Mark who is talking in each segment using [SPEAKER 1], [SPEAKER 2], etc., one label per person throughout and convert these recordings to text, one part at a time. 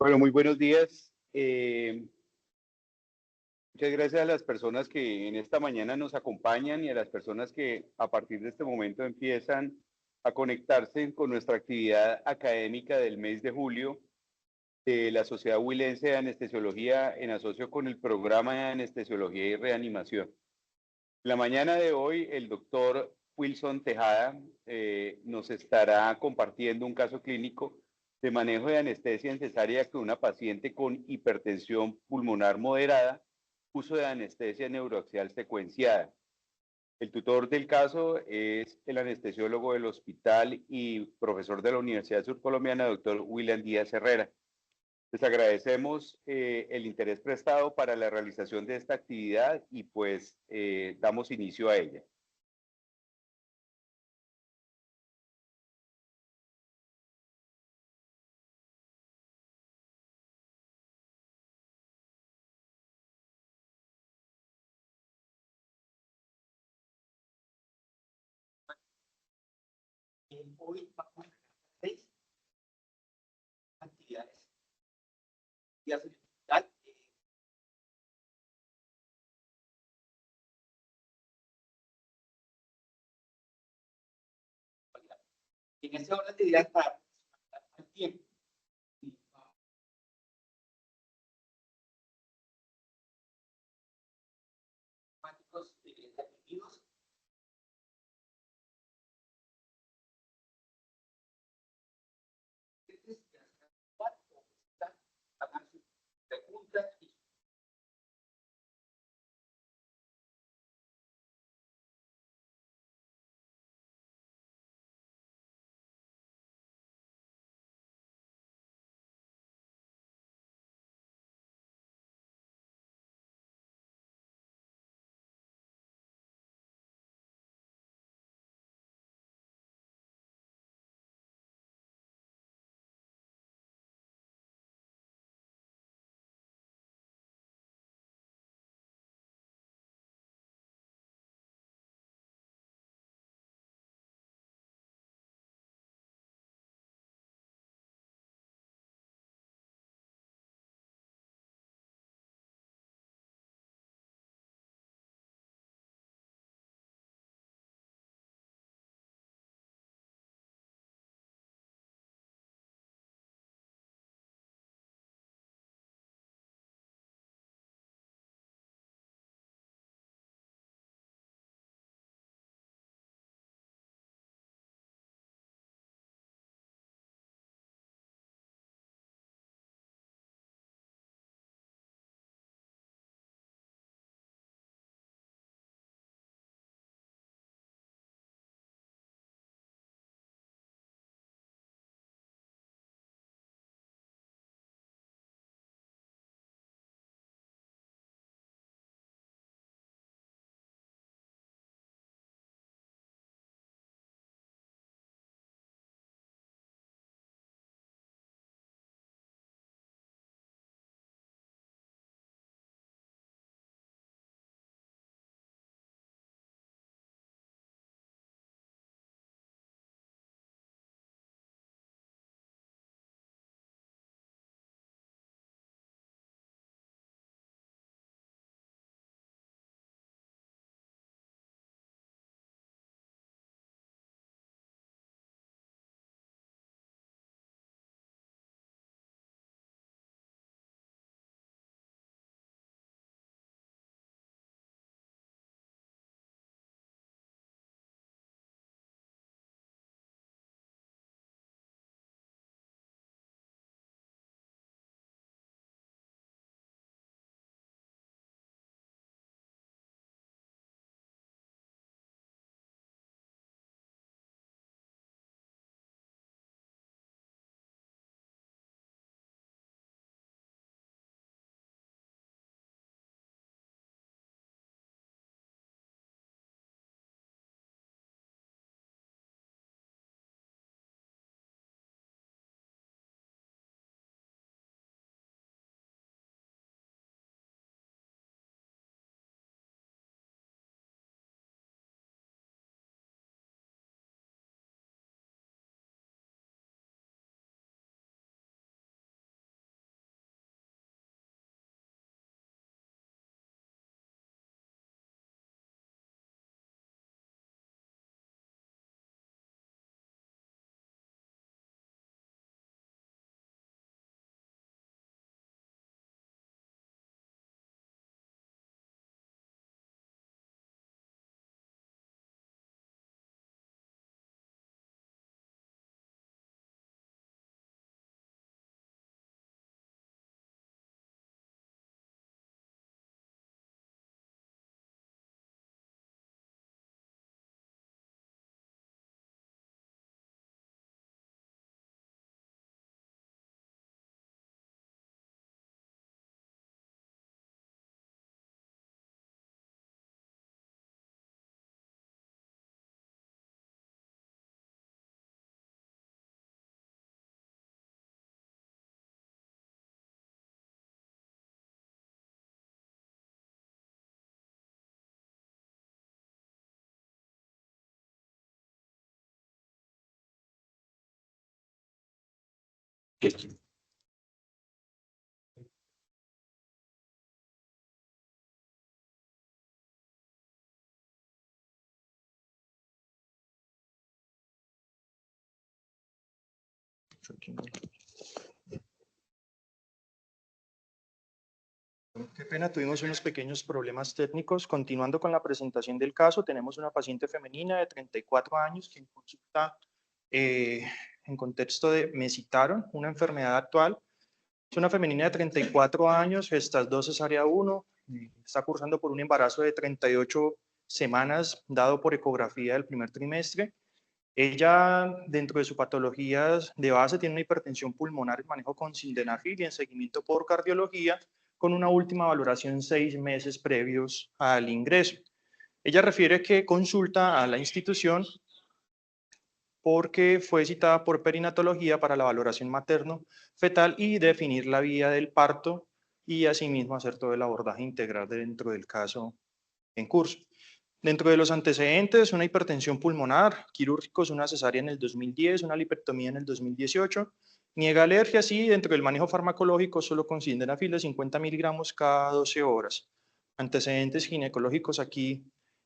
[SPEAKER 1] Bueno, muy buenos días. Muchas gracias a las personas que en esta mañana nos acompañan y a las personas que a partir de este momento empiezan a conectarse con nuestra actividad académica del mes de julio de la Sociedad Huilense de Anestesiología en asocio con el programa de anestesiología y reanimación. En la mañana de hoy, el doctor Wilson Tejada nos estará compartiendo un caso clínico de manejo de anestesia en cesárea con una paciente con hipertensión pulmonar moderada, uso de anestesia neuroaxial secuenciada. El tutor del caso es el anestesiólogo del hospital y profesor de la Universidad Surcolombiana, doctor William Díaz Herrera. Les agradecemos el interés prestado para la realización de esta actividad y pues damos inicio a ella.
[SPEAKER 2] Hoy vamos a hacer 6 actividades. Y hacer en ese orden de ideas para el tiempo. Definidos preguntas y
[SPEAKER 3] Qué pena, tuvimos unos pequeños problemas técnicos. Continuando con la presentación del caso, tenemos una paciente femenina de 34 años que consulta en contexto de mesitaron, una enfermedad actual. Es una femenina de 34 años, estas 2 cesárea 1, está cursando por un embarazo de 38 semanas dado por ecografía del primer trimestre. Ella, dentro de sus patologías de base, tiene una hipertensión pulmonar en manejo con sildenafil y en seguimiento por cardiología, con una última valoración 6 meses previos al ingreso. Ella refiere que consulta a la institución porque fue citada por perinatología para la valoración materno-fetal y definir la vía del parto y asimismo hacer todo el abordaje integral dentro del caso en curso. Dentro de los antecedentes, una hipertensión pulmonar, quirúrgicos, una cesárea en el 2010, una lipectomía en el 2018, niega alergias y dentro del manejo farmacológico solo con sildenafil de 50 miligramos cada 12 horas. Antecedentes ginecológicos aquí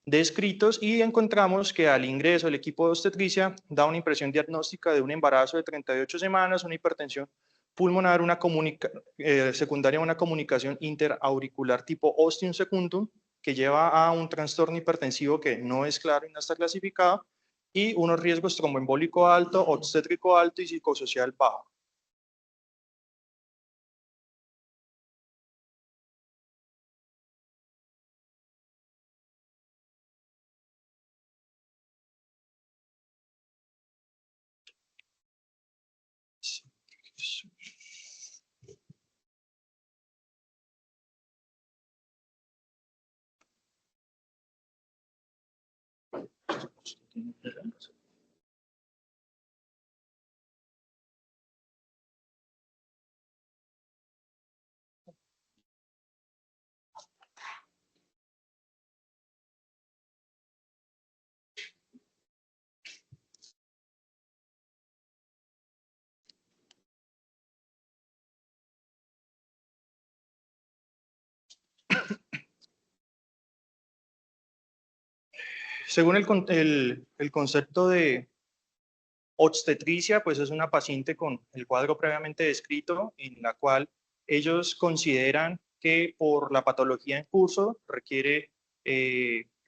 [SPEAKER 3] descritos y encontramos que al ingreso el equipo de obstetricia da una impresión diagnóstica de un embarazo de 38 semanas, una hipertensión pulmonar, una secundaria una comunicación interauricular tipo ostium secundum, que lleva a un trastorno hipertensivo que no es claro y no está clasificado, y unos riesgos tromboembólico alto, obstétrico alto y psicosocial bajo. Según el concepto de obstetricia, pues es una paciente con el cuadro previamente descrito, en la cual ellos consideran que por la patología en curso requiere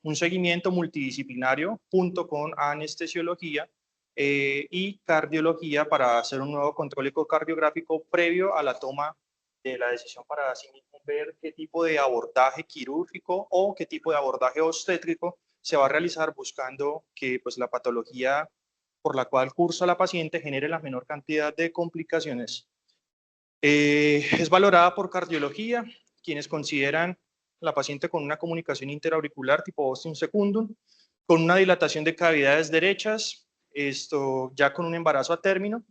[SPEAKER 3] un seguimiento multidisciplinario junto con anestesiología y cardiología para hacer un nuevo control ecocardiográfico previo a la toma de la decisión para así mismo ver qué tipo de abordaje quirúrgico o qué tipo de abordaje obstétrico se va a realizar buscando que pues, la patología por la cual cursa la paciente genere la menor cantidad de complicaciones. Es valorada por cardiología, quienes consideran la paciente con una comunicación interauricular tipo ostium secundum, con una dilatación de cavidades derechas, esto ya con un embarazo a término,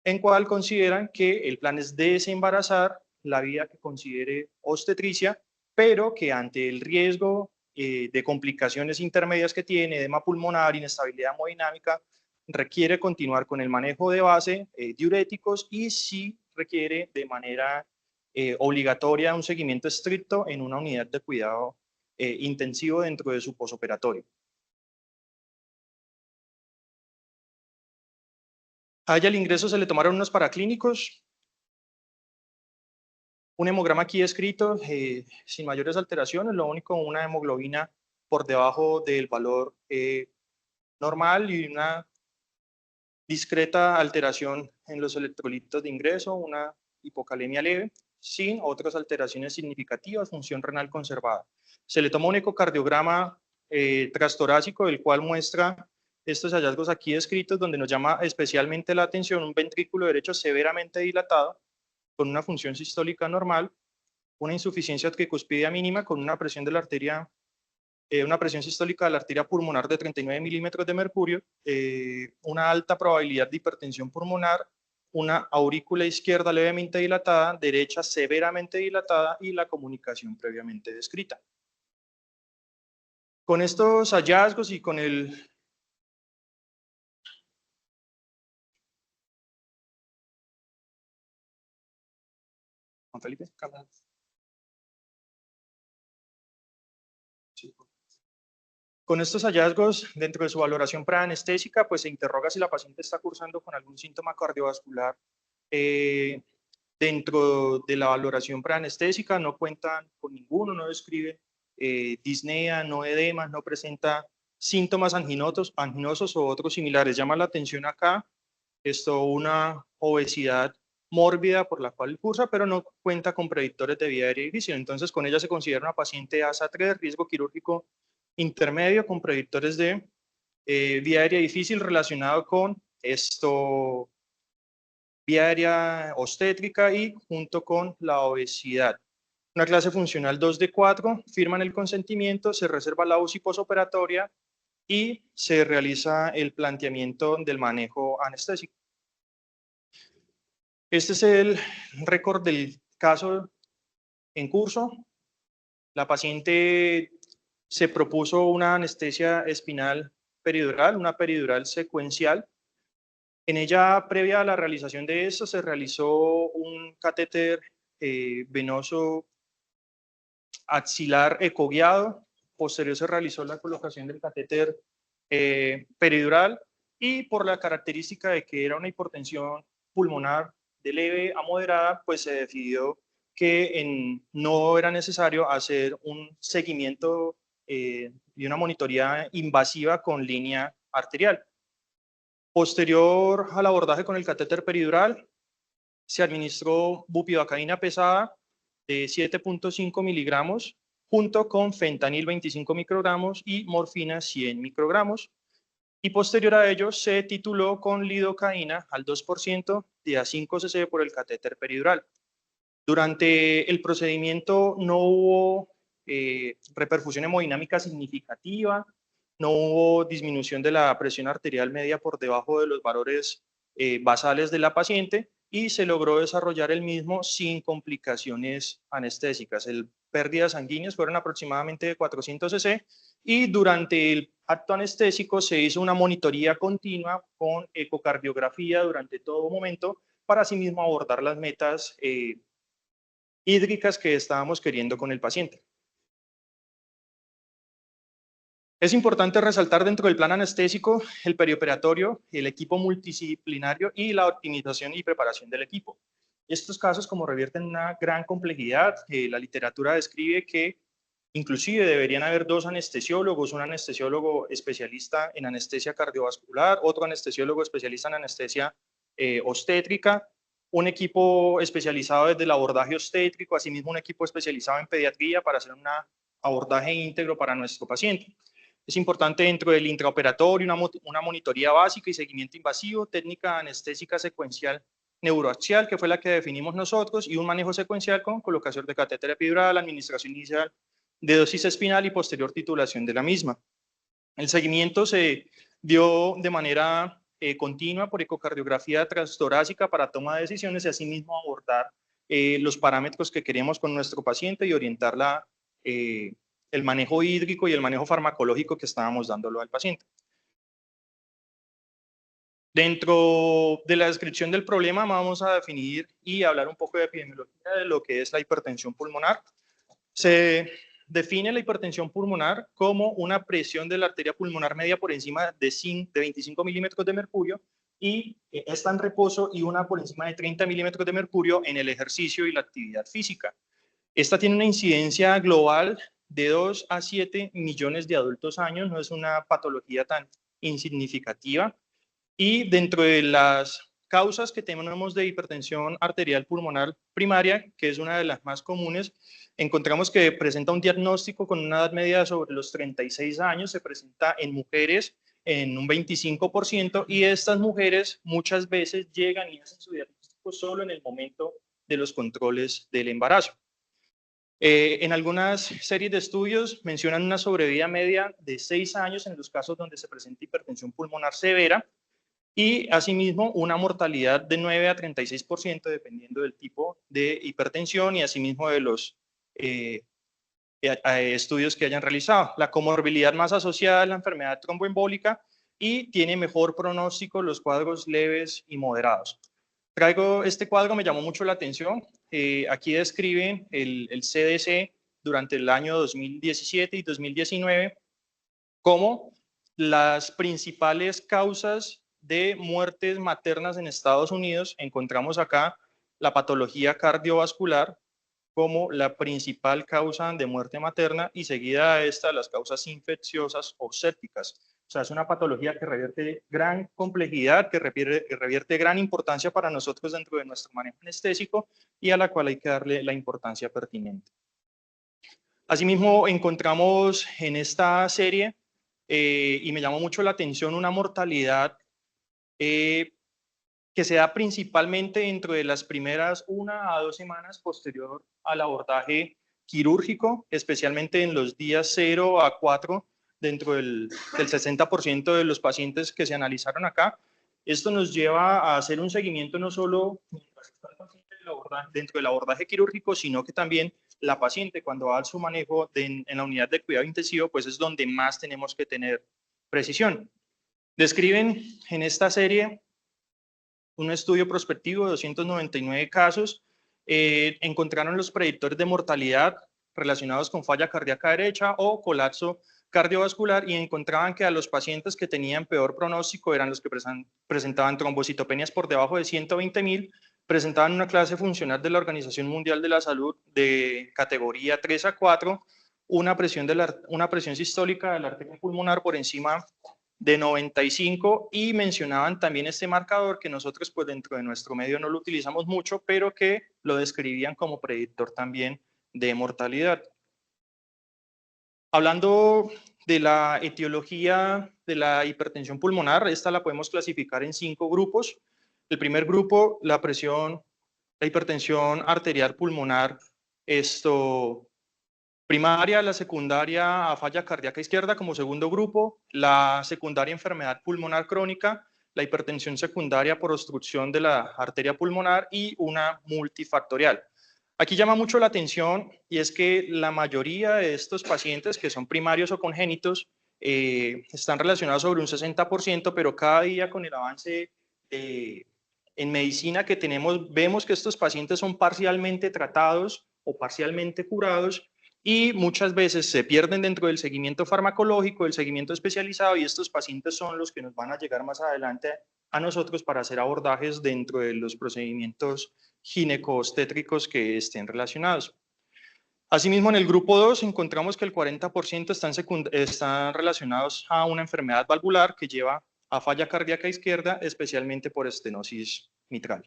[SPEAKER 3] en cual consideran que el plan es desembarazar la vía que considere obstetricia, pero que ante el riesgo de complicaciones intermedias que tiene, edema pulmonar, inestabilidad hemodinámica, requiere continuar con el manejo de base, diuréticos, y sí requiere de manera obligatoria un seguimiento estricto en una unidad de cuidado intensivo dentro de su posoperatorio. A ella al ingreso se le tomaron unos paraclínicos, un hemograma aquí escrito sin mayores alteraciones, lo único una hemoglobina por debajo del valor normal y una discreta alteración en los electrolitos de ingreso, una hipocalemia leve, sin otras alteraciones significativas, función renal conservada. Se le toma un ecocardiograma transtorácico, el cual muestra estos hallazgos aquí descritos, donde nos llama especialmente la atención un ventrículo derecho severamente dilatado, con una función sistólica normal, una insuficiencia tricuspidia mínima con una presión de la arteria, una presión sistólica de la arteria pulmonar de 39 milímetros de mercurio, una alta probabilidad de hipertensión pulmonar, una aurícula izquierda levemente dilatada, derecha severamente dilatada y la comunicación previamente descrita. Con estos hallazgos y con el Juan Felipe, cámara. Sí. Con estos hallazgos, dentro de su valoración preanestésica, pues se interroga si la paciente está cursando con algún síntoma cardiovascular. Dentro de la valoración preanestésica no cuentan con ninguno, no describe disnea, no edema, no presenta síntomas anginosos o otros similares. Llama la atención acá una obesidad mórbida por la cual cursa, pero no cuenta con predictores de vía aérea difícil. Entonces, con ella se considera una paciente ASA3, riesgo quirúrgico intermedio, con predictores de vía aérea difícil relacionado con vía aérea obstétrica y junto con la obesidad. Una clase funcional 2 de 4, firman el consentimiento, se reserva la UCI posoperatoria y se realiza el planteamiento del manejo anestésico. Este es el récord del caso en curso. La paciente se propuso una anestesia espinal peridural, una peridural secuencial. En ella, previa a la realización de esto, se realizó un catéter venoso axilar ecoguiado. Posterior se realizó la colocación del catéter peridural y por la característica de que era una hipertensión pulmonar de leve a moderada, pues se decidió que no era necesario hacer un seguimiento y una monitoría invasiva con línea arterial. Posterior al abordaje con el catéter peridural, se administró bupivacaína pesada de 7.5 miligramos junto con fentanil 25 microgramos y morfina 100 microgramos. Y posterior a ello se tituló con lidocaína al 2% de a 5 cc por el catéter peridural. Durante el procedimiento no hubo reperfusión hemodinámica significativa, no hubo disminución de la presión arterial media por debajo de los valores basales de la paciente y se logró desarrollar el mismo sin complicaciones anestésicas. Pérdidas sanguíneas fueron aproximadamente de 400 cc y durante el acto anestésico se hizo una monitoría continua con ecocardiografía durante todo momento para asimismo abordar las metas hídricas que estábamos queriendo con el paciente. Es importante resaltar dentro del plan anestésico el perioperatorio, el equipo multidisciplinario y la optimización y preparación del equipo. Estos casos, como revierten una gran complejidad, la literatura describe que inclusive deberían haber 2 anestesiólogos, un anestesiólogo especialista en anestesia cardiovascular, otro anestesiólogo especialista en anestesia obstétrica, un equipo especializado desde el abordaje obstétrico, asimismo un equipo especializado en pediatría para hacer un abordaje íntegro para nuestro paciente. Es importante dentro del intraoperatorio una monitoría básica y seguimiento invasivo, técnica anestésica secuencial neuroaxial, que fue la que definimos nosotros, y un manejo secuencial con colocación de catéter epidural, administración inicial de dosis espinal y posterior titulación de la misma. El seguimiento se dio de manera continua por ecocardiografía transtorácica para toma de decisiones y asimismo abordar los parámetros que queremos con nuestro paciente y orientar el manejo hídrico y el manejo farmacológico que estábamos dándolo al paciente. Dentro de la descripción del problema vamos a definir y hablar un poco de epidemiología de lo que es la hipertensión pulmonar. Se define la hipertensión pulmonar como una presión de la arteria pulmonar media por encima de 25 milímetros de mercurio y está en reposo y una por encima de 30 milímetros de mercurio en el ejercicio y la actividad física. Esta tiene una incidencia global de 2 a 7 millones de adultos años, no es una patología tan insignificativa. Y dentro de las causas que tenemos de hipertensión arterial pulmonar primaria, que es una de las más comunes, encontramos que presenta un diagnóstico con una edad media sobre los 36 años, se presenta en mujeres en un 25% y estas mujeres muchas veces llegan y hacen su diagnóstico solo en el momento de los controles del embarazo. En algunas series de estudios mencionan una sobrevida media de 6 años en los casos donde se presenta hipertensión pulmonar severa y asimismo una mortalidad de 9 a 36% dependiendo del tipo de hipertensión y asimismo de los estudios que hayan realizado. La comorbilidad más asociada es la enfermedad tromboembólica y tiene mejor pronóstico los cuadros leves y moderados. Traigo este cuadro, me llamó mucho la atención. Aquí describen el CDC durante el año 2017 y 2019 como las principales causas de muertes maternas en Estados Unidos. Encontramos acá la patología cardiovascular como la principal causa de muerte materna y seguida a esta las causas infecciosas o sépticas. O sea, es una patología que revierte gran complejidad, que revierte gran importancia para nosotros dentro de nuestro manejo anestésico y a la cual hay que darle la importancia pertinente. Asimismo, encontramos en esta serie, y me llamó mucho la atención, una mortalidad que se da principalmente dentro de las primeras 1 a 2 semanas posterior al abordaje quirúrgico, especialmente en los días 0 a 4, dentro del 60% de los pacientes que se analizaron acá. Esto nos lleva a hacer un seguimiento no solo dentro del abordaje quirúrgico, sino que también la paciente cuando va a su manejo en la unidad de cuidado intensivo, pues es donde más tenemos que tener precisión. Describen en esta serie un estudio prospectivo de 299 casos, encontraron los predictores de mortalidad relacionados con falla cardíaca derecha o colapso cardiovascular y encontraban que a los pacientes que tenían peor pronóstico eran los que presentaban trombocitopenias por debajo de 120.000, presentaban una clase funcional de la Organización Mundial de la Salud de categoría 3 a 4, una presión sistólica de la arteria pulmonar por encima de 95 y mencionaban también este marcador que nosotros pues dentro de nuestro medio no lo utilizamos mucho, pero que lo describían como predictor también de mortalidad. Hablando de la etiología de la hipertensión pulmonar, esta la podemos clasificar en 5 grupos. El primer grupo, la hipertensión arterial pulmonar, primaria, la secundaria a falla cardíaca izquierda como segundo grupo, la secundaria enfermedad pulmonar crónica, la hipertensión secundaria por obstrucción de la arteria pulmonar y una multifactorial. Aquí llama mucho la atención y es que la mayoría de estos pacientes que son primarios o congénitos están relacionados sobre un 60%, pero cada día con el avance en medicina que tenemos, vemos que estos pacientes son parcialmente tratados o parcialmente curados y muchas veces se pierden dentro del seguimiento farmacológico, del seguimiento especializado, y estos pacientes son los que nos van a llegar más adelante a nosotros para hacer abordajes dentro de los procedimientos gineco-obstétricos que estén relacionados. Asimismo, en el grupo 2 encontramos que el 40% están relacionados a una enfermedad valvular que lleva a falla cardíaca izquierda, especialmente por estenosis mitral.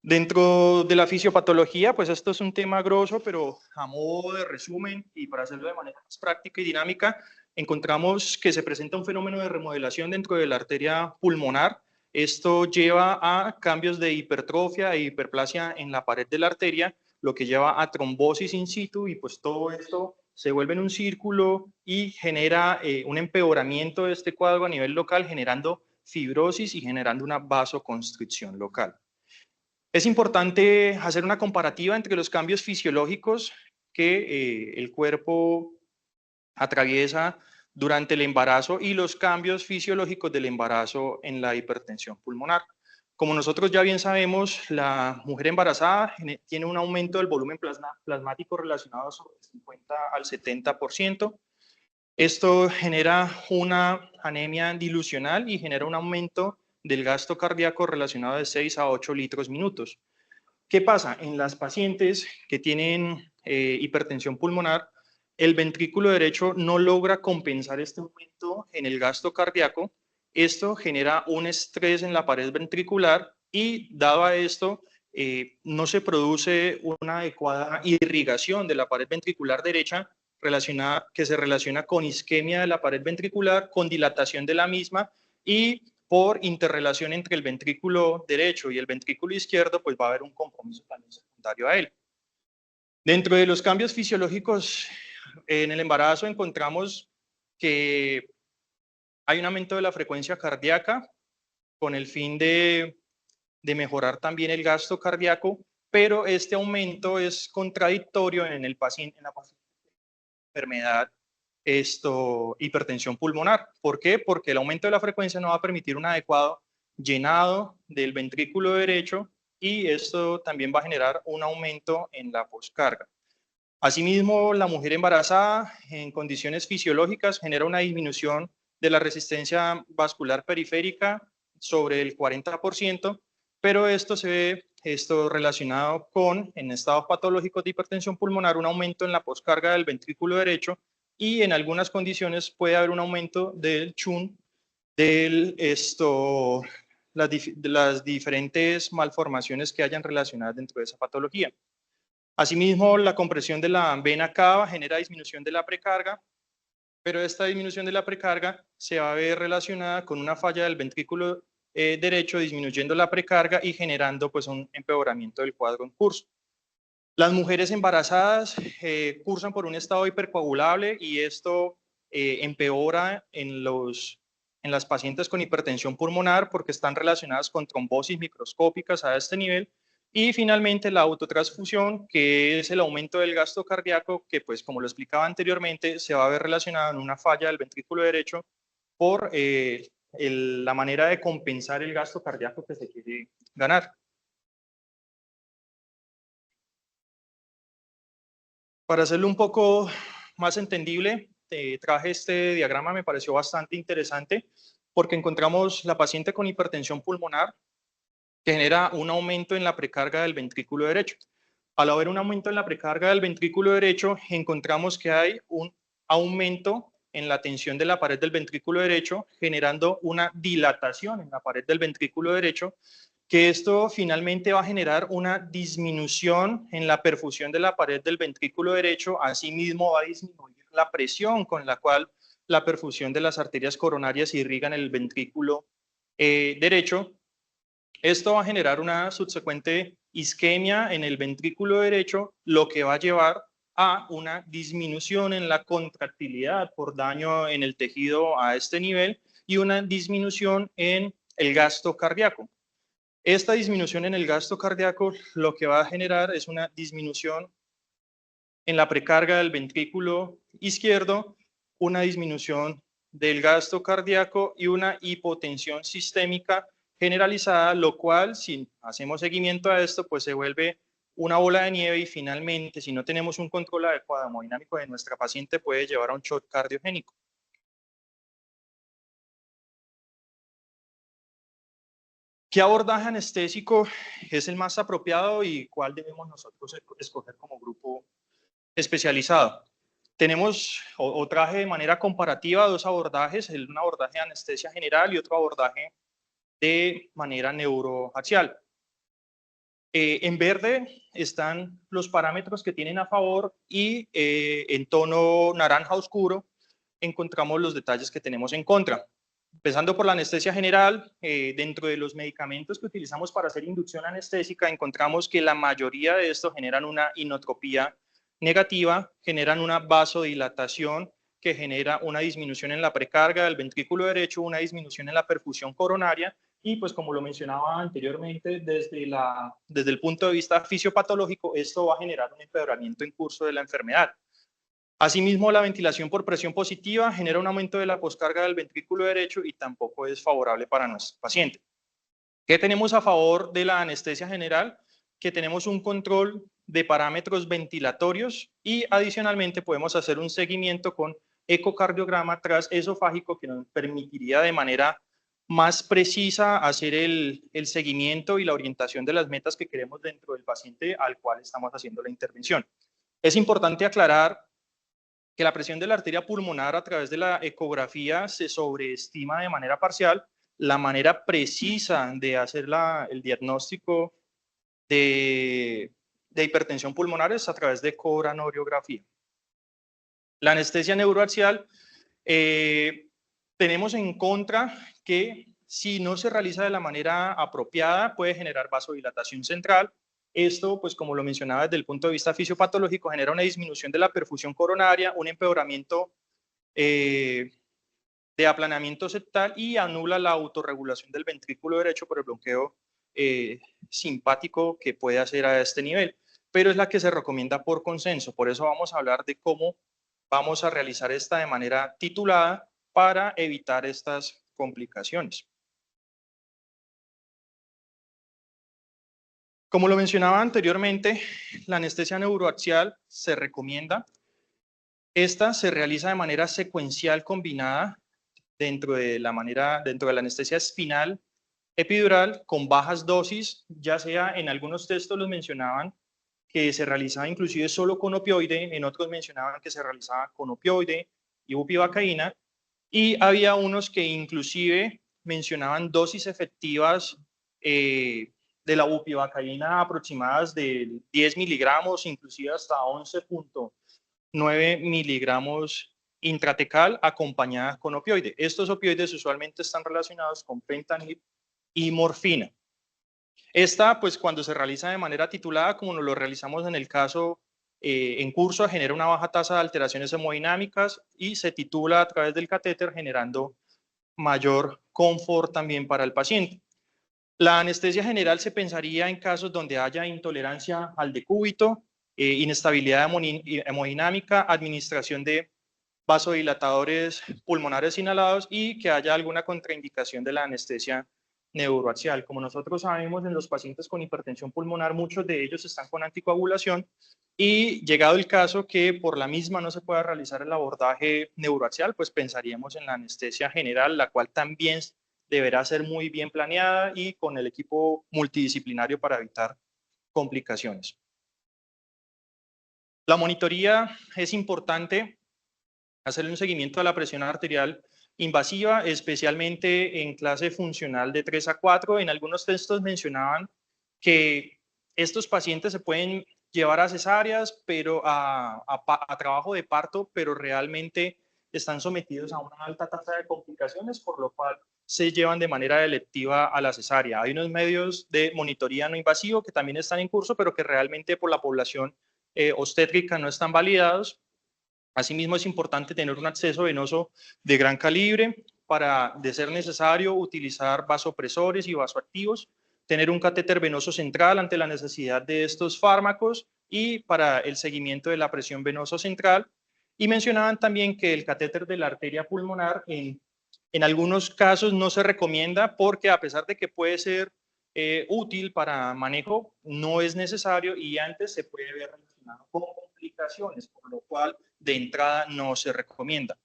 [SPEAKER 3] Dentro de la fisiopatología, pues esto es un tema grosso, pero a modo de resumen y para hacerlo de manera más práctica y dinámica, encontramos que se presenta un fenómeno de remodelación dentro de la arteria pulmonar. Esto lleva a cambios de hipertrofia e hiperplasia en la pared de la arteria, lo que lleva a trombosis in situ y pues todo esto se vuelve en un círculo y genera un empeoramiento de este cuadro a nivel local, generando fibrosis y generando una vasoconstricción local. Es importante hacer una comparativa entre los cambios fisiológicos que el cuerpo atraviesa durante el embarazo y los cambios fisiológicos del embarazo en la hipertensión pulmonar. Como nosotros ya bien sabemos, la mujer embarazada tiene un aumento del volumen plasmático relacionado sobre el 50 al 70%. Esto genera una anemia dilucional y genera un aumento del gasto cardíaco relacionado de 6 a 8 litros minutos. ¿Qué pasa? En las pacientes que tienen hipertensión pulmonar, el ventrículo derecho no logra compensar este aumento en el gasto cardíaco. Esto genera un estrés en la pared ventricular y dado a esto, no se produce una adecuada irrigación de la pared ventricular derecha que se relaciona con isquemia de la pared ventricular, con dilatación de la misma y por interrelación entre el ventrículo derecho y el ventrículo izquierdo, pues va a haber un compromiso también secundario a él. Dentro de los cambios fisiológicos en el embarazo encontramos que hay un aumento de la frecuencia cardíaca con el fin de mejorar también el gasto cardíaco, pero este aumento es contradictorio en el paciente, en la paciente con enfermedad hipertensión pulmonar. ¿Por qué? Porque el aumento de la frecuencia no va a permitir un adecuado llenado del ventrículo derecho y esto también va a generar un aumento en la poscarga. Asimismo, la mujer embarazada en condiciones fisiológicas genera una disminución de la resistencia vascular periférica sobre el 40%, pero esto se ve relacionado con, en estados patológicos de hipertensión pulmonar, un aumento en la poscarga del ventrículo derecho y en algunas condiciones puede haber un aumento del CHUN, de las diferentes malformaciones que hayan relacionadas dentro de esa patología. Asimismo, la compresión de la vena cava genera disminución de la precarga, pero esta disminución de la precarga se va a ver relacionada con una falla del ventrículo derecho, disminuyendo la precarga y generando pues un empeoramiento del cuadro en curso. Las mujeres embarazadas cursan por un estado hipercoagulable y esto empeora en las pacientes con hipertensión pulmonar porque están relacionadas con trombosis microscópicas a este nivel. Y finalmente la autotransfusión, que es el aumento del gasto cardíaco, que pues como lo explicaba anteriormente, se va a ver relacionado en una falla del ventrículo derecho por la manera de compensar el gasto cardíaco que se quiere ganar. Para hacerlo un poco más entendible, traje este diagrama, me pareció bastante interesante porque encontramos la paciente con hipertensión pulmonar que genera un aumento en la precarga del ventrículo derecho. Al haber un aumento en la precarga del ventrículo derecho, encontramos que hay un aumento en la tensión de la pared del ventrículo derecho, generando una dilatación en la pared del ventrículo derecho, que esto finalmente va a generar una disminución en la perfusión de la pared del ventrículo derecho, asimismo va a disminuir la presión con la cual la perfusión de las arterias coronarias irrigan el ventrículo derecho. Esto va a generar una subsecuente isquemia en el ventrículo derecho, lo que va a llevar a una disminución en la contractilidad por daño en el tejido a este nivel y una disminución en el gasto cardíaco. Esta disminución en el gasto cardíaco lo que va a generar es una disminución en la precarga del ventrículo izquierdo, una disminución del gasto cardíaco y una hipotensión sistémica generalizada, lo cual, si hacemos seguimiento a esto, pues se vuelve una bola de nieve y finalmente, si no tenemos un control adecuado hemodinámico de nuestra paciente, puede llevar a un shock cardiogénico. ¿Qué abordaje anestésico es el más apropiado y cuál debemos nosotros escoger como grupo especializado? Tenemos o traje de manera comparativa dos abordajes, un abordaje de anestesia general y otro abordaje de manera neuroaxial. En verde están los parámetros que tienen a favor y en tono naranja oscuro encontramos los detalles que tenemos en contra. Empezando por la anestesia general, dentro de los medicamentos que utilizamos para hacer inducción anestésica, encontramos que la mayoría de estos generan una inotropía negativa, generan una vasodilatación que genera una disminución en la precarga del ventrículo derecho, una disminución en la perfusión coronaria y pues como lo mencionaba anteriormente, desde el punto de vista fisiopatológico, esto va a generar un empeoramiento en curso de la enfermedad. Asimismo, la ventilación por presión positiva genera un aumento de la poscarga del ventrículo derecho y tampoco es favorable para nuestro paciente. ¿Qué tenemos a favor de la anestesia general? Que tenemos un control de parámetros ventilatorios y adicionalmente podemos hacer un seguimiento con ecocardiograma transesofágico que nos permitiría de manera más precisa hacer el seguimiento y la orientación de las metas que queremos dentro del paciente al cual estamos haciendo la intervención. Es importante aclarar que la presión de la arteria pulmonar a través de la ecografía se sobreestima de manera parcial. La manera precisa de hacer el diagnóstico de hipertensión pulmonar es a través de coronariografía. La anestesia neuroaxial, tenemos en contra que si no se realiza de la manera apropiada puede generar vasodilatación central. Esto, pues como lo mencionaba desde el punto de vista fisiopatológico, genera una disminución de la perfusión coronaria, un empeoramiento de aplanamiento septal y anula la autorregulación del ventrículo derecho por el bloqueo simpático que puede hacer a este nivel, pero es la que se recomienda por consenso. Por eso vamos a hablar de cómo vamos a realizar esta de manera titulada para evitar estas complicaciones. Como lo mencionaba anteriormente, la anestesia neuroaxial se recomienda. Esta se realiza de manera secuencial combinada dentro de la anestesia espinal epidural con bajas dosis, ya sea en algunos textos los mencionaban que se realizaba inclusive solo con opioide, en otros mencionaban que se realizaba con opioide y bupivacaína, y había unos que inclusive mencionaban dosis efectivas de la bupivacaína aproximadas de 10 miligramos, inclusive hasta 11.9 miligramos intratecal acompañada con opioide. Estos opioides usualmente están relacionados con fentanil y morfina. Esta, pues cuando se realiza de manera titulada, como nos lo realizamos en el caso en curso, genera una baja tasa de alteraciones hemodinámicas y se titula a través del catéter, generando mayor confort también para el paciente. La anestesia general se pensaría en casos donde haya intolerancia al decúbito, inestabilidad hemodinámica, administración de vasodilatadores pulmonares inhalados y que haya alguna contraindicación de la anestesia neuroaxial. Como nosotros sabemos, en los pacientes con hipertensión pulmonar, muchos de ellos están con anticoagulación y llegado el caso que por la misma no se pueda realizar el abordaje neuroaxial, pues pensaríamos en la anestesia general, la cual también deberá ser muy bien planeada y con el equipo multidisciplinario para evitar complicaciones. La monitoría es importante, hacerle un seguimiento a la presión arterial invasiva, especialmente en clase funcional de 3 a 4. En algunos textos mencionaban que estos pacientes se pueden llevar a cesáreas, pero a trabajo de parto, pero realmente están sometidos a una alta tasa de complicaciones, por lo cual se llevan de manera electiva a la cesárea. Hay unos medios de monitoría no invasivo que también están en curso, pero que realmente por la población obstétrica no están validados. Asimismo, es importante tener un acceso venoso de gran calibre para, de ser necesario, utilizar vasopresores y vasoactivos, tener un catéter venoso central ante la necesidad de estos fármacos y para el seguimiento de la presión venosa central. Y mencionaban también que el catéter de la arteria pulmonar en algunos casos no se recomienda porque a pesar de que puede ser útil para manejo, no es necesario y antes se puede ver relacionado con complicaciones, por lo cual de entrada no se recomienda.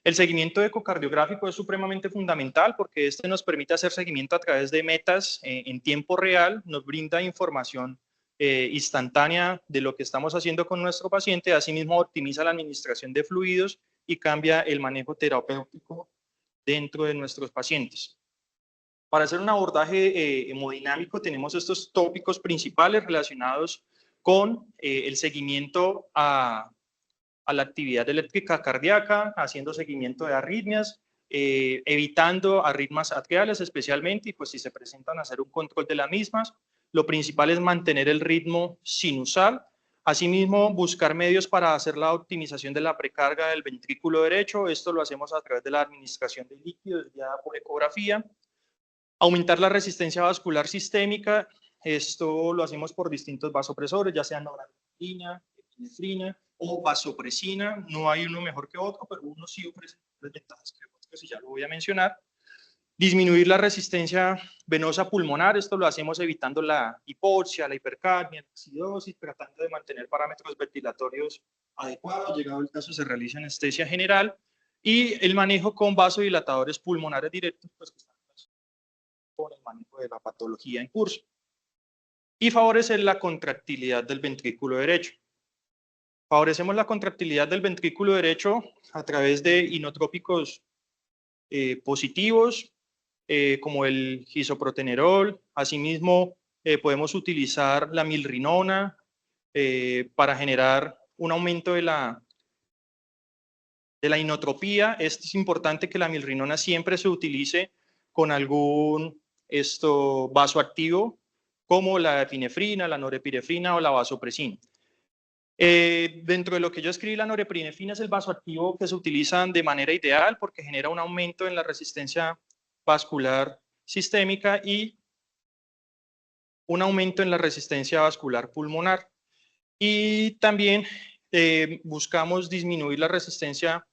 [SPEAKER 3] El seguimiento ecocardiográfico es supremamente fundamental porque este nos permite hacer seguimiento a través de metas en tiempo real, nos brinda información instantánea de lo que estamos haciendo con nuestro paciente, asimismo optimiza la administración de fluidos y cambia el manejo terapéutico dentro de nuestros pacientes. Para hacer un abordaje hemodinámico tenemos estos tópicos principales relacionados con el seguimiento a la actividad eléctrica cardíaca, haciendo seguimiento de arritmias, evitando arritmias atriales especialmente, y pues si se presentan, hacer un control de las mismas. Lo principal es mantener el ritmo sinusal. Asimismo, buscar medios para hacer la optimización de la precarga del ventrículo derecho. Esto lo hacemos a través de la administración de líquidos guiada por ecografía. Aumentar la resistencia vascular sistémica. Esto lo hacemos por distintos vasopresores, ya sean noradrenalina, epinefrina o vasopresina. No hay uno mejor que otro, pero uno sí ofrece ventajas que otros, y ya lo voy a mencionar. Disminuir la resistencia venosa pulmonar, esto lo hacemos evitando la hipoxia, la hipercapnia, la acidosis, tratando de mantener parámetros ventilatorios adecuados. Llegado el caso, se realiza anestesia general y el manejo con vasodilatadores pulmonares directos, pues que están con el manejo de la patología en curso. Y favorecer la contractilidad del ventrículo derecho. Favorecemos la contractilidad del ventrículo derecho a través de inotrópicos positivos, como el isoprotenerol. Asimismo, podemos utilizar la milrinona para generar un aumento de la inotropía. Es importante que la milrinona siempre se utilice con algún vasoactivo, como la epinefrina, la norepinefrina o la vasopresina. Dentro de lo que yo escribí, la norepinefrina es el vasoactivo que se utiliza de manera ideal porque genera un aumento en la resistencia vascular sistémica y un aumento en la resistencia vascular pulmonar. Y también buscamos disminuir la resistencia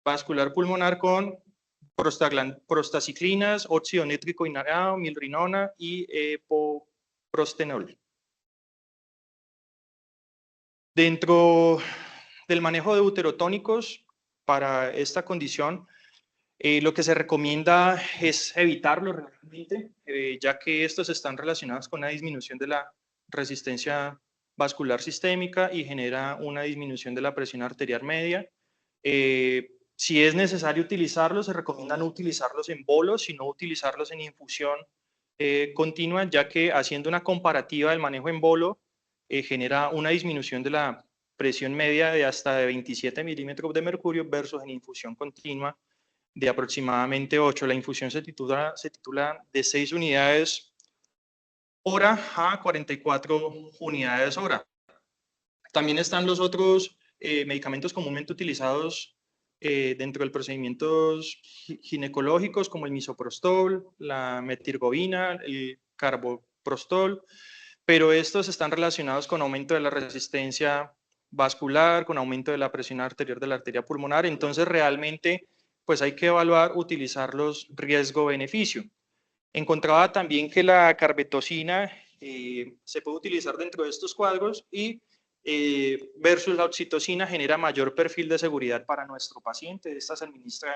[SPEAKER 3] vascular pulmonar con prostaciclinas, óxido nítrico inhalado, milrinona y epoprostenol. Dentro del manejo de deuterotónicos para esta condición, lo que se recomienda es evitarlo realmente, ya que estos están relacionados con una disminución de la resistencia vascular sistémica y genera una disminución de la presión arterial media. Si es necesario utilizarlos, se recomienda no utilizarlos en bolos, sino utilizarlos en infusión continua, ya que haciendo una comparativa del manejo en bolo, genera una disminución de la presión media de hasta de 27 milímetros de mercurio versus en infusión continua de aproximadamente 8. La infusión se titula de 6 unidades hora a 44 unidades hora. También están los otros medicamentos comúnmente utilizados dentro de procedimientos ginecológicos como el misoprostol, la metilgobina, el carboprostol, pero estos están relacionados con aumento de la resistencia vascular, con aumento de la presión arterial de la arteria pulmonar. Entonces realmente pues hay que evaluar utilizarlos riesgo-beneficio. Encontraba también que la carbetocina se puede utilizar dentro de estos cuadros y versus la oxitocina genera mayor perfil de seguridad para nuestro paciente. Esta se administra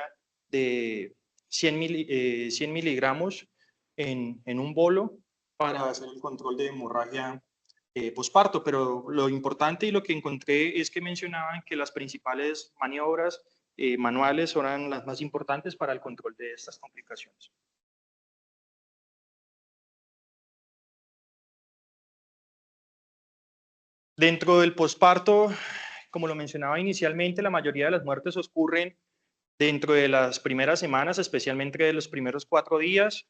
[SPEAKER 3] de 100 miligramos en un bolo para hacer el control de hemorragia posparto, pero lo importante y lo que encontré es que mencionaban que las principales maniobras manuales eran las más importantes para el control de estas complicaciones. Dentro del posparto, como lo mencionaba inicialmente, la mayoría de las muertes ocurren dentro de las primeras semanas, especialmente de los primeros 4 días.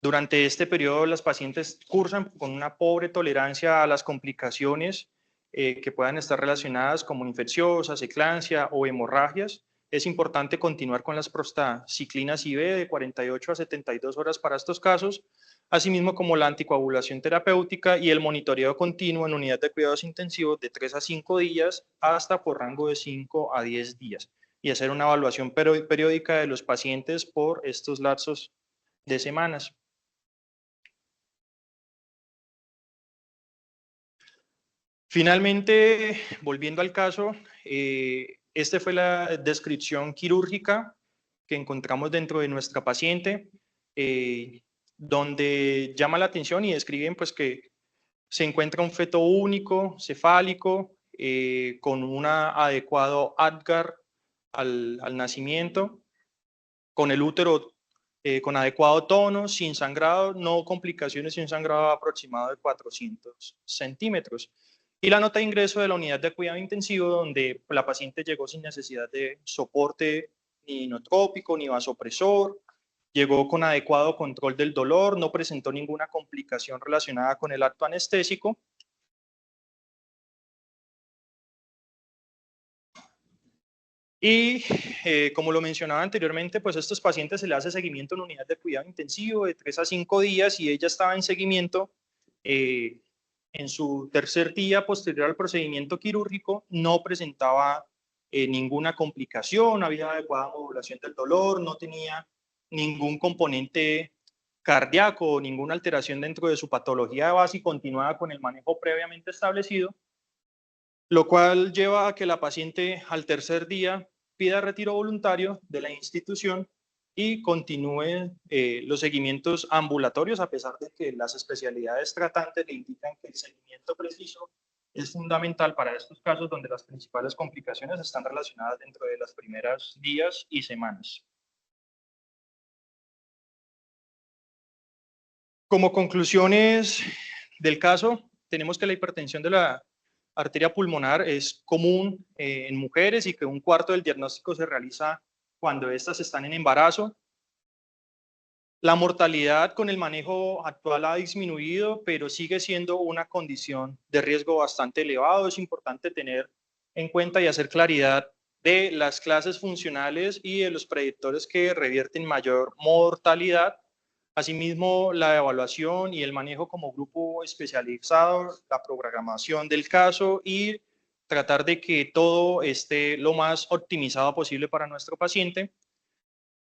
[SPEAKER 3] Durante este periodo, las pacientes cursan con una pobre tolerancia a las complicaciones que puedan estar relacionadas como infecciosas, eclampsia o hemorragias. Es importante continuar con las prostaciclinas IV de 48 a 72 horas para estos casos, asimismo como la anticoagulación terapéutica y el monitoreo continuo en unidad de cuidados intensivos de 3 a 5 días hasta por rango de 5 a 10 días y hacer una evaluación periódica de los pacientes por estos lapsos de semanas. Finalmente, volviendo al caso, esta fue la descripción quirúrgica que encontramos dentro de nuestra paciente, donde llama la atención y describen pues, que se encuentra un feto único, cefálico, con un adecuado ADGAR al nacimiento, con el útero con adecuado tono, sin sangrado, no complicaciones y un sangrado aproximado de 400 centímetros. Y la nota de ingreso de la unidad de cuidado intensivo, donde la paciente llegó sin necesidad de soporte ni inotrópico ni vasopresor, llegó con adecuado control del dolor, no presentó ninguna complicación relacionada con el acto anestésico. Y como lo mencionaba anteriormente, pues a estos pacientes se le hace seguimiento en unidad de cuidado intensivo de 3 a 5 días y ella estaba en seguimiento en su tercer día posterior al procedimiento quirúrgico, no presentaba ninguna complicación, había adecuada modulación del dolor, no tenía ningún componente cardíaco o ninguna alteración dentro de su patología de base y continuaba con el manejo previamente establecido, lo cual lleva a que la paciente al tercer día pida retiro voluntario de la institución y continúe los seguimientos ambulatorios, a pesar de que las especialidades tratantes le indican que el seguimiento preciso es fundamental para estos casos donde las principales complicaciones están relacionadas dentro de los primeros días y semanas. Como conclusiones del caso, tenemos que la hipertensión de la arteria pulmonar es común en mujeres y que 1/4 del diagnóstico se realiza cuando éstas están en embarazo. La mortalidad con el manejo actual ha disminuido, pero sigue siendo una condición de riesgo bastante elevado. Es importante tener en cuenta y hacer claridad de las clases funcionales y de los predictores que revierten mayor mortalidad, Asimismo, la evaluación y el manejo como grupo especializado, la programación del caso y tratar de que todo esté lo más optimizado posible para nuestro paciente.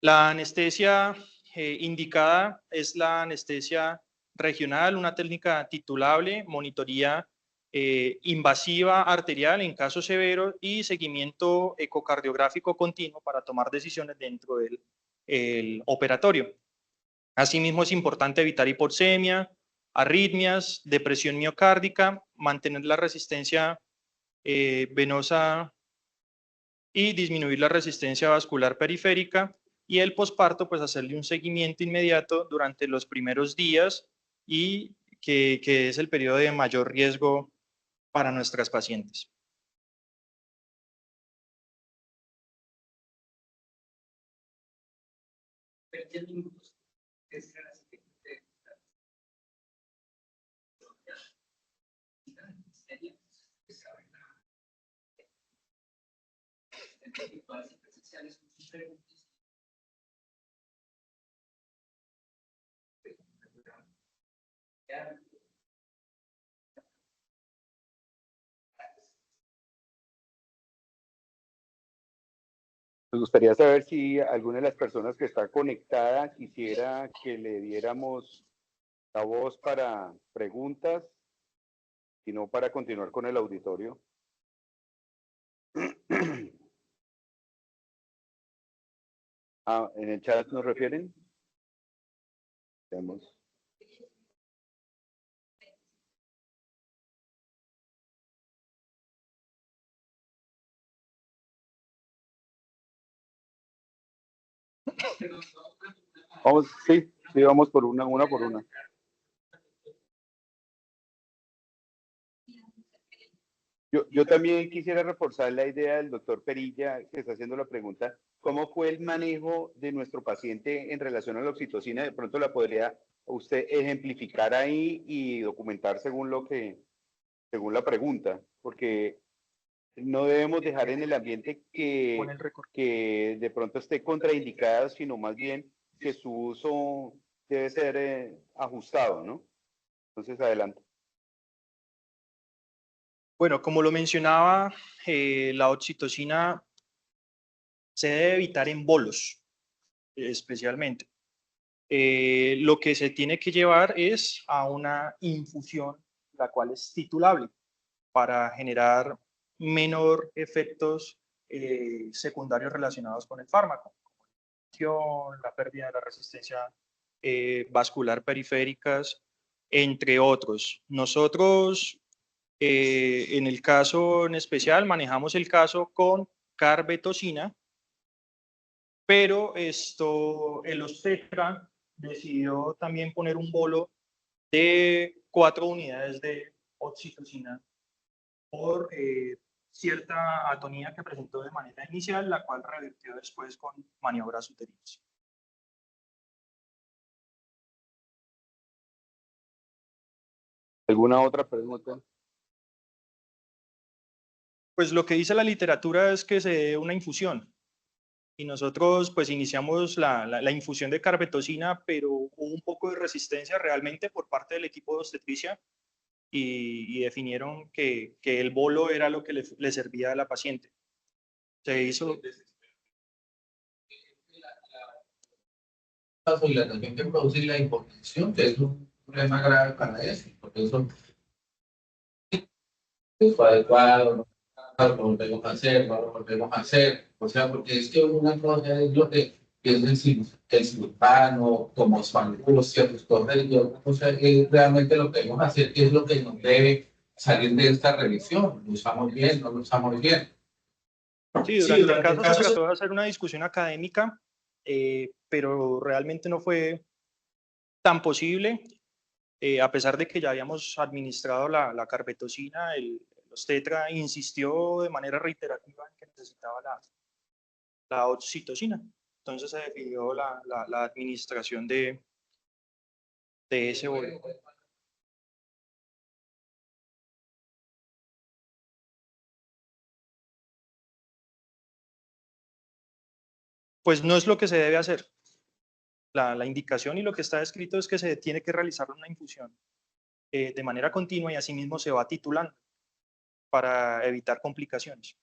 [SPEAKER 3] La anestesia indicada es la anestesia regional, una técnica titulable, monitoría invasiva arterial en casos severos y seguimiento ecocardiográfico continuo para tomar decisiones dentro del operatorio. Asimismo, es importante evitar hipoxemia, arritmias, depresión miocárdica, mantener la resistencia venosa y disminuir la resistencia vascular periférica, y el posparto, pues hacerle un seguimiento inmediato durante los primeros días y que es el periodo de mayor riesgo para nuestras pacientes.
[SPEAKER 1] Me gustaría saber si alguna de las personas que está conectada quisiera que le diéramos la voz para preguntas, si no para continuar con el auditorio. ¿En el chat nos refieren? Veamos. Vamos, sí, vamos por una por una. Yo también quisiera reforzar la idea del doctor Perilla, que está haciendo la pregunta, ¿cómo fue el manejo de nuestro paciente en relación a la oxitocina? De pronto la podría usted ejemplificar ahí y documentar según la pregunta, porque no debemos dejar en el ambiente que de pronto esté contraindicada, sino más bien que su uso debe ser ajustado, ¿no? Entonces, adelante.
[SPEAKER 3] Bueno, como lo mencionaba, la oxitocina se debe evitar en bolos, especialmente. Lo que se tiene que llevar es a una infusión, la cual es titulable, para generar menor efectos secundarios relacionados con el fármaco, como la pérdida de la resistencia vascular periféricas, entre otros. Nosotros, en el caso en especial, manejamos el caso con carbetocina, pero el obstetra decidió también poner un bolo de 4 unidades de oxitocina por cierta atonía que presentó de manera inicial, la cual revirtió después con maniobras uterinas.
[SPEAKER 1] ¿Alguna otra pregunta?
[SPEAKER 3] Pues lo que dice la literatura es que se dé una infusión. Y nosotros pues iniciamos la infusión de carbetocina, pero hubo un poco de resistencia realmente por parte del equipo de obstetricia y definieron que el bolo era lo que le servía a la paciente. Se hizo...
[SPEAKER 4] Y la también que produce la hipotensión, que es un problema grave para eso, porque eso es adecuado, no lo volvemos a hacer, no lo volvemos a hacer, o sea, porque es que una cosa es lo que es el cirujano, como los ciertos correctos, o sea, es realmente lo que debemos hacer, que es lo que nos debe salir de esta revisión, lo usamos bien, no lo usamos bien.
[SPEAKER 3] Sí, durante el caso se trató de hacer una discusión académica, pero realmente no fue tan posible. A pesar de que ya habíamos administrado la carbetocina, el obstetra insistió de manera reiterativa en que necesitaba la oxitocina. Entonces se definió la administración de ese bolo. Pues no es lo que se debe hacer. La indicación y lo que está escrito es que se tiene que realizar una infusión de manera continua y asimismo se va titulando para evitar complicaciones.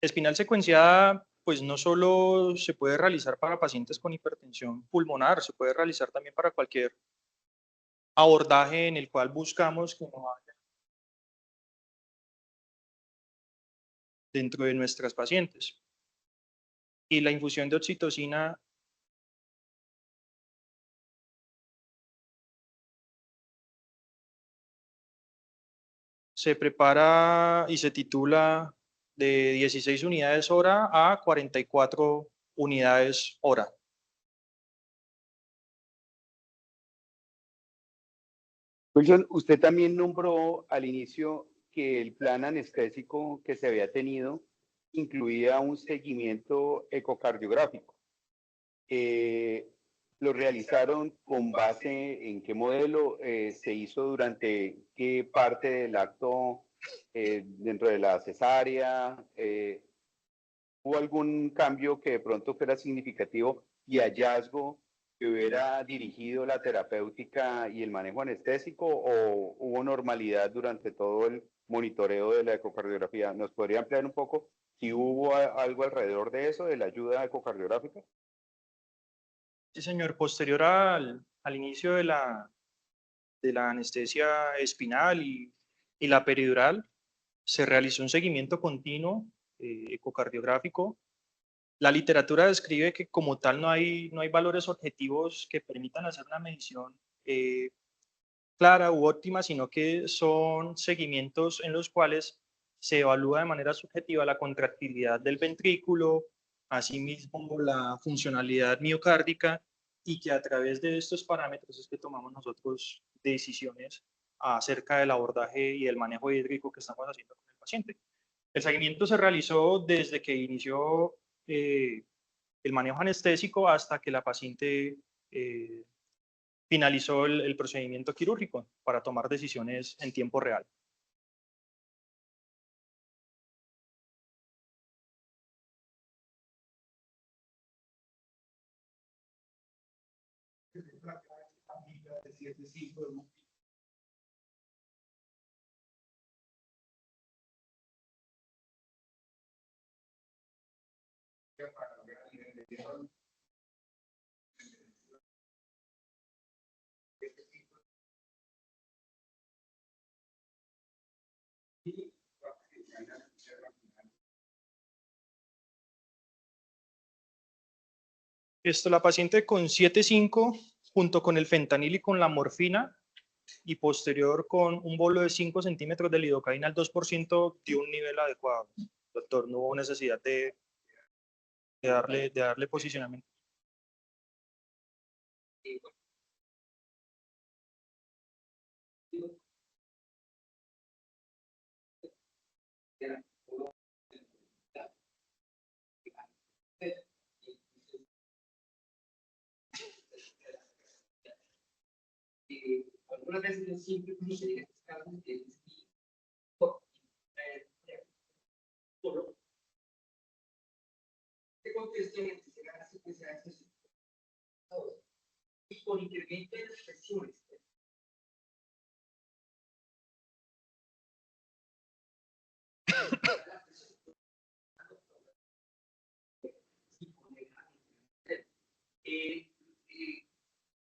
[SPEAKER 3] Espinal secuenciada, pues no solo se puede realizar para pacientes con hipertensión pulmonar, se puede realizar también para cualquier abordaje en el cual buscamos que no haya dentro de nuestras pacientes. Y la infusión de oxitocina se prepara y se titula de 16 unidades hora a 44 unidades hora.
[SPEAKER 1] Wilson, usted también nombró al inicio que el plan anestésico que se había tenido incluía un seguimiento ecocardiográfico. ¿Lo realizaron con base en qué modelo? ¿Se hizo durante qué parte del acto dentro de la cesárea? ¿Hubo algún cambio que de pronto fuera significativo y hallazgo que hubiera dirigido la terapéutica y el manejo anestésico, o hubo normalidad durante todo el monitoreo de la ecocardiografía? ¿Nos podría ampliar un poco si hubo algo alrededor de eso, de la ayuda ecocardiográfica?
[SPEAKER 3] Sí, señor. Posterior al inicio de la anestesia espinal y la peridural, se realizó un seguimiento continuo ecocardiográfico. La literatura describe que como tal no hay valores objetivos que permitan hacer una medición clara u óptima, sino que son seguimientos en los cuales se evalúa de manera subjetiva la contractilidad del ventrículo, asimismo la funcionalidad miocárdica, y que a través de estos parámetros es que tomamos nosotros decisiones acerca del abordaje y el manejo hídrico que estamos haciendo con el paciente. El seguimiento se realizó desde que inició el manejo anestésico hasta que la paciente finalizó el procedimiento quirúrgico para tomar decisiones en tiempo real. La paciente con 7,5 junto con el fentanil y con la morfina, y posterior con un bolo de 5 centímetros de lidocaína al 2%, dio un nivel adecuado. Doctor, no hubo necesidad de darle posicionamiento.
[SPEAKER 2] Algunas veces siempre uno se llega a estos casos de ¿qué contexto en el que se hace que se hace y por incremento de las presiones?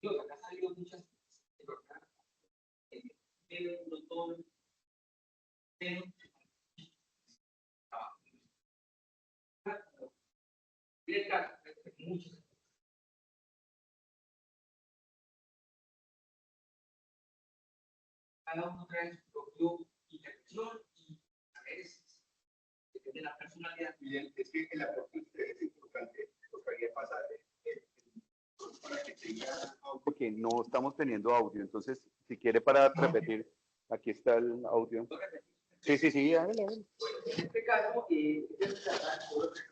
[SPEAKER 2] Acá ha salido muchas cosas, pero no todo, pero muchos. Cada uno trae su propio intervención y a veces depende de la personalidad.
[SPEAKER 1] Bien, es que el aporte de ustedes es importante, tocaría pasar para que tenga, porque no estamos teniendo audio, entonces si quiere para repetir, aquí está el audio. Sí, sí, sí, hágale, hágale.
[SPEAKER 2] Bueno, en este caso, ya se trata de todo lo que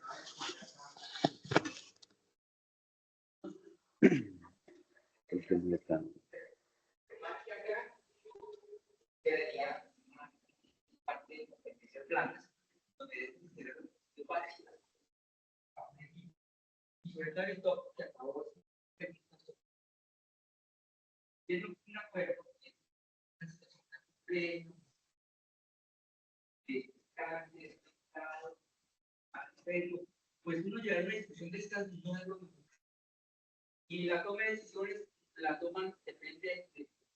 [SPEAKER 2] quedaría una parte de competencia planas, donde de parejas. Y sobre todo esto que acabo de tiene un acuerdo en una situación tan compleja, de cáncer, pero pues uno llevar una discusión de estas no es lo mismo. Y la toma de decisiones la toman depende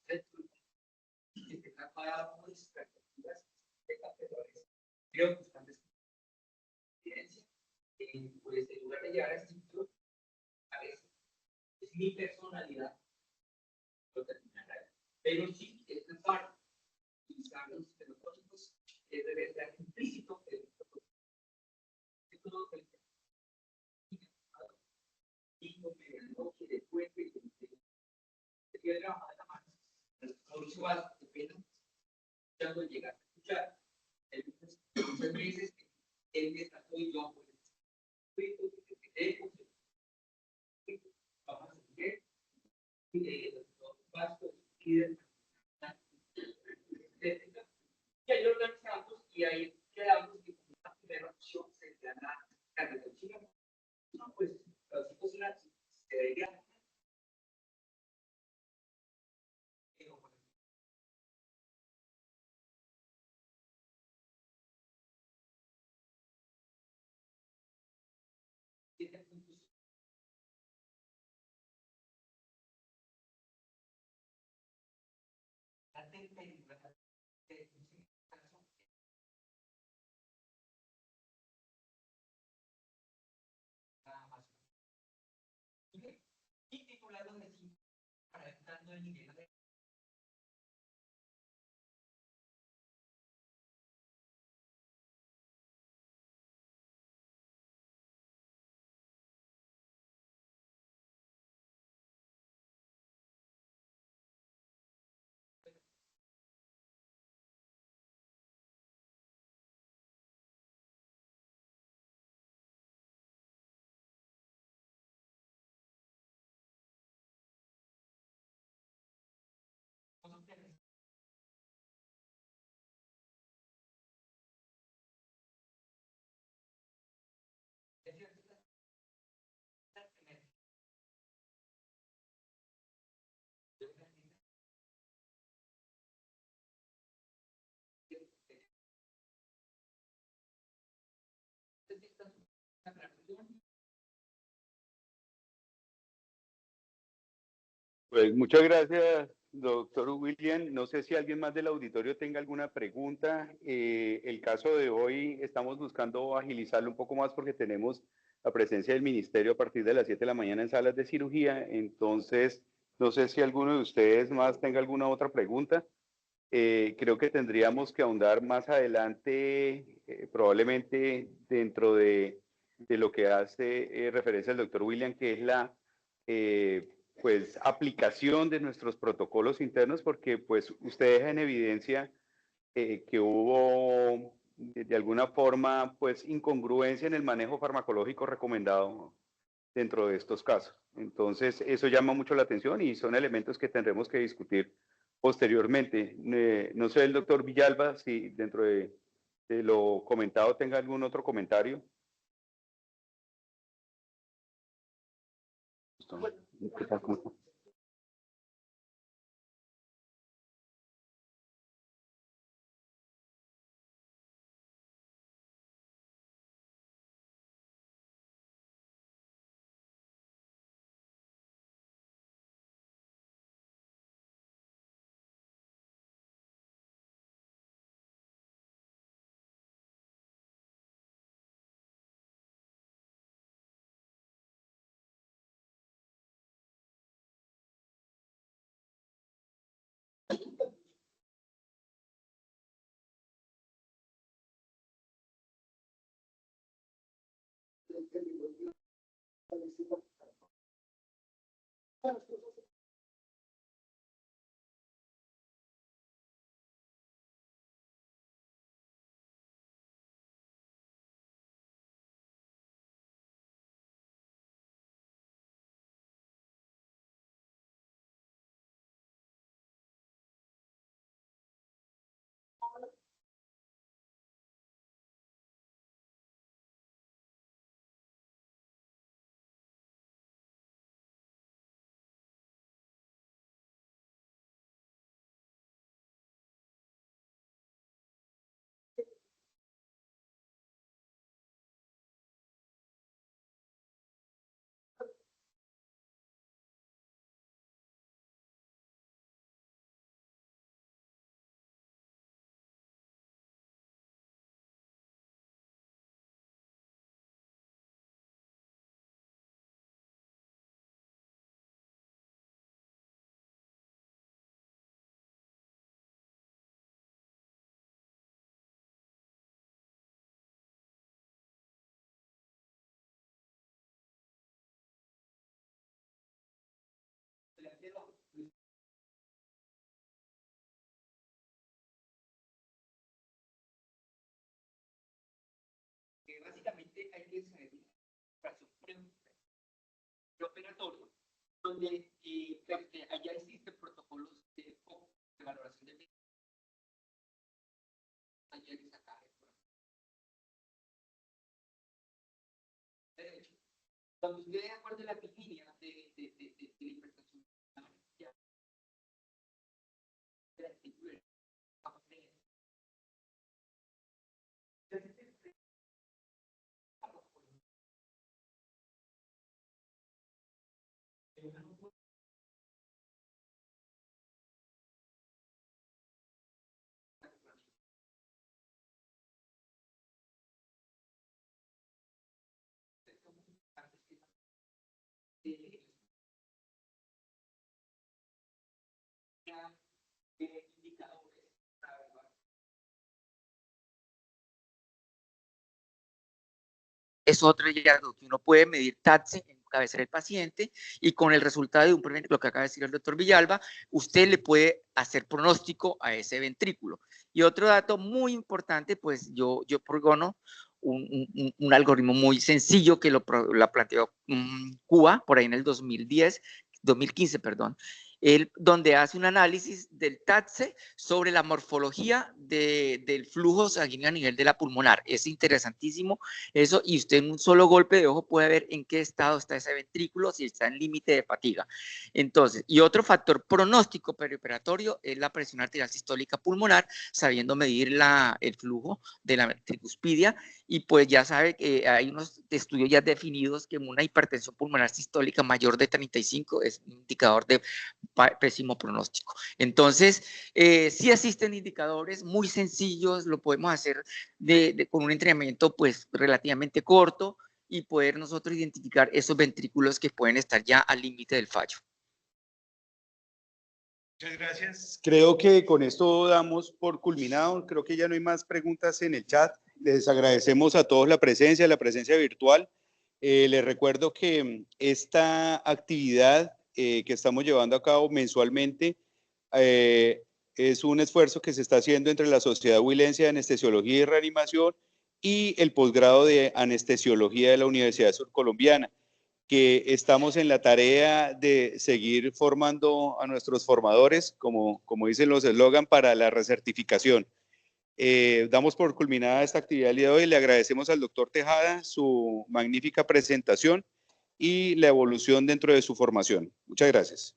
[SPEAKER 2] de que tenga cada uno de sus perspectivas de campeones. Creo que están evidencia. Pues en lugar de llegar a este punto, a veces es mi personalidad lo terminará. Pero sí, esta parte, utilizar los fenotipos, debe estar implícito en el protocolo. Todo el tipo de noche, de puente, de piedra, Mauricio Vaz, de pena, ya no llega a escuchar. Muchas veces, él está todo y yo, vamos a seguir, y los vascos, y ahí organizamos y ahí quedamos que como una primera opción sería la carrera china. No, pues, las cosas se deberían. Y titulado de sí, para entrando el nivel de
[SPEAKER 1] Pues muchas gracias, doctor William. No sé si alguien más del auditorio tenga alguna pregunta. El caso de hoy estamos buscando agilizarlo un poco más porque tenemos la presencia del ministerio a partir de las 7 de la mañana en salas de cirugía. Entonces, no sé si alguno de ustedes más tenga alguna otra pregunta. Creo que tendríamos que ahondar más adelante, probablemente dentro de lo que hace referencia el doctor William, que es la pues, aplicación de nuestros protocolos internos, porque pues usted deja en evidencia que hubo de alguna forma pues incongruencia en el manejo farmacológico recomendado dentro de estos casos. Entonces, eso llama mucho la atención y son elementos que tendremos que discutir posteriormente. No sé el doctor Villalba si dentro de lo comentado tenga algún otro comentario. ¿Qué tal? ¿Cómo está?
[SPEAKER 2] básicamente hay que saber una preoperatorio, donde allá existen protocolos de valoración de derecho. Cuando usted de acuerdo a la línea de la hipertensión, indicadores para evaluar. Es otro hallazgo que uno puede medir TATSE en cabecera del paciente y con el resultado de un preventivo, lo que acaba de decir el doctor Villalba, usted le puede hacer pronóstico a ese ventrículo. Y otro dato muy importante, pues yo progono un algoritmo muy sencillo que lo planteó Cuba por ahí en el 2015, perdón, donde hace un análisis del TATSE sobre la morfología del flujo sanguíneo a nivel de la pulmonar. Es interesantísimo eso, y usted en un solo golpe de ojo puede ver en qué estado está ese ventrículo, si está en límite de fatiga. Entonces, y otro factor pronóstico perioperatorio es la presión arterial sistólica pulmonar, sabiendo medir el flujo de la ventricuspidia, y pues ya sabe que hay unos estudios ya definidos que una hipertensión pulmonar sistólica mayor de 35 es un indicador de pésimo pronóstico. Entonces, sí existen indicadores muy sencillos, lo podemos hacer con un entrenamiento pues relativamente corto y poder nosotros identificar esos ventrículos que pueden estar ya al límite del fallo.
[SPEAKER 1] Muchas gracias. Creo que con esto damos por culminado. Creo que ya no hay más preguntas en el chat. Les agradecemos a todos la presencia virtual. Les recuerdo que esta actividad que estamos llevando a cabo mensualmente es un esfuerzo que se está haciendo entre la Sociedad Huilense de Anestesiología y Reanimación y el posgrado de Anestesiología de la Universidad Surcolombiana, que estamos en la tarea de seguir formando a nuestros formadores, como dicen los eslogan, para la recertificación. Damos por culminada esta actividad el día de hoy. Le agradecemos al doctor Tejada su magnífica presentación y la evolución dentro de su formación. Muchas gracias.